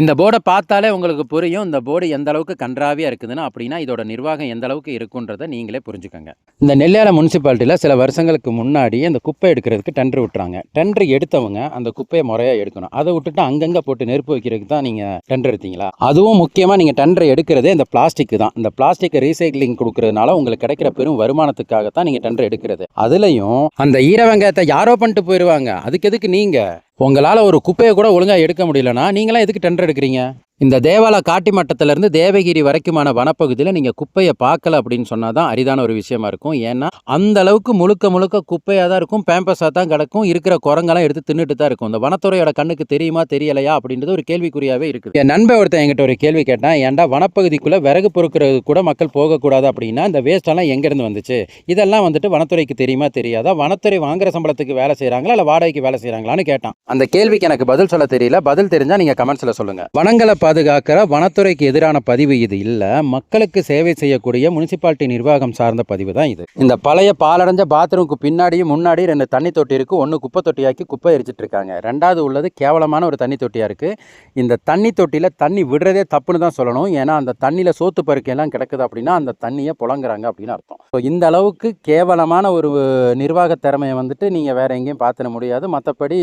இந்த போர்டை பார்த்தாலே உங்களுக்கு புரியும் இந்த போர்டு எந்த அளவுக்கு கன்றாவியாக இருக்குதுன்னு. அப்படின்னா இதோட நிர்வாகம் எந்த அளவுக்கு இருக்குன்றதை நீங்களே புரிஞ்சுக்கோங்க. இந்த நெல்லியால முனிசிபாலிட்டியில் சில வருஷங்களுக்கு முன்னாடி அந்த குப்பை எடுக்கிறதுக்கு டெண்டர் விட்டுறாங்க. டெண்டர் எடுத்தவங்க அந்த குப்பையை முறையாக எடுக்கணும். அதை விட்டுட்டு அங்கங்கே போட்டு நெருப்பு வைக்கிறதுக்கு தான் நீங்கள் டெண்டர் எடுத்தீங்களா? அதுவும் முக்கியமாக நீங்கள் டெண்டர் எடுக்கிறதே இந்த பிளாஸ்டிக் தான். இந்த பிளாஸ்டிக்கை ரீசைக்ளிங் கொடுக்கறதுனால உங்களுக்கு கிடைக்கிற பெரும் வருமானத்துக்காகத்தான் நீங்கள் டெண்டர் எடுக்கிறது. அதுலேயும் அந்த ஈர வெங்காயத்தை யாரோ பண்ணிட்டு போயிடுவாங்க. அதுக்கு எதுக்கு நீங்கள் உங்களால் ஒரு குப்பையை கூட ஒழுங்காக எடுக்க முடியலன்னா நீங்களாம் எதுக்கு டெண்டர் எடுக்கிறீங்க? இந்த தேவாலா காட்டி மட்டத்திலேருந்து தேவகிரி வரைக்குமான வனப்பகுதியில் நீங்கள் குப்பையை பார்க்கல அப்படின்னு சொன்னால் தான் அரிதான ஒரு விஷயமா இருக்கும். ஏன்னா அந்த அளவுக்கு முழுக்க முழுக்க குப்பையாக தான் இருக்கும், பேம்பஸாக தான் கிடக்கும், இருக்கிற குரங்கெல்லாம் எடுத்து தின்னுட்டு தான் இருக்கும். இந்த வனத்துறையோட கண்ணுக்கு தெரியுமா தெரியலையா அப்படின்றது ஒரு கேள்விக்குறியாகவே இருக்குது. என் நண்பர் ஒருத்தன் என்கிட்ட ஒரு கேள்வி கேட்டான், ஏன்டா வனப்பகுதிக்குள்ளே விறகு பொறுக்கிறது கூட மக்கள் போகக்கூடாது அப்படின்னா இந்த வேஸ்டெல்லாம் எங்கேருந்து வந்துச்சு? இதெல்லாம் வந்துட்டு வனத்துறைக்கு தெரியுமா தெரியாதா? வனத்துறை வாங்குற சம்பளத்துக்கு வேலை செய்கிறாங்களா இல்லை வாடகைக்கு வேலை செய்கிறாங்களான்னு கேட்டான். அந்த கேள்விக்கு எனக்கு பதில் சொல்ல தெரியல. பதில் தெரிஞ்சால் நீங்கள் கமெண்ட்ஸில் சொல்லுங்கள். வனங்களை பாதுகாக்கிற வனத்துறைக்கு எதிரான பதிவு இது இல்லை. மக்களுக்கு சேவை செய்யக்கூடிய முனிசிபாலிட்டி நிர்வாகம் சார்ந்த பதிவு தான் இது. இந்த பழைய பாலடைஞ்ச பாத்ரூமுக்கு பின்னாடியும் முன்னாடி 2 தண்ணி தொட்டி இருக்குது. ஒன்று குப்பை தொட்டியாக்கி குப்பை எரிச்சிட்டு இருக்காங்க. 2வது உள்ளது கேவலமான ஒரு தண்ணி தொட்டியாக இருக்குது. இந்த தண்ணி தொட்டியில் தண்ணி விடுறதே தப்புன்னு தான் சொல்லணும். ஏன்னா அந்த தண்ணியில் சோத்து பருக்கையெல்லாம் கிடக்குது அப்படின்னா அந்த தண்ணியை புழங்குறாங்க அப்படின்னு அர்த்தம். ஸோ இந்த அளவுக்கு கேவலமான ஒரு நிர்வாக திறமையை வந்துட்டு நீங்கள் வேறு எங்கேயும் பார்த்துட முடியாது. மற்றபடி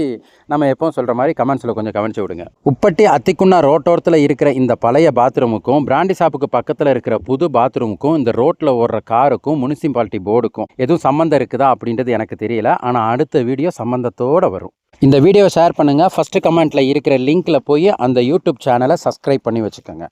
நம்ம எப்பவும் சொல்கிற மாதிரி கமெண்ட்ஸில் கொஞ்சம் கவனிச்சு விடுங்க. உப்பட்டி அத்திக்குண்ணா ரோட்டோரத்தில் இருக்கிற இந்த பழைய பாத்ரூமுக்கும் பிராண்டி ஷாப்புக்கு பக்கத்தில் இருக்கிற புது பாத்ரூமுக்கும் இந்த ரோட்டில் ஓடுற காருக்கும் முனிசிபாலிட்டி போர்டுக்கும் எதுவும் சம்மந்தம் இருக்குதா அப்படின்றது எனக்கு தெரியல. ஆனால் அடுத்த வீடியோ சம்மந்தத்தோடு வரும். இந்த வீடியோவை ஷேர் பண்ணுங்கள். ஃபஸ்ட்டு கமெண்ட்டில் இருக்கிற லிங்க்கில் போய் அந்த யூடியூப் சேனலை சப்ஸ்கிரைப் பண்ணி வச்சுக்கோங்க.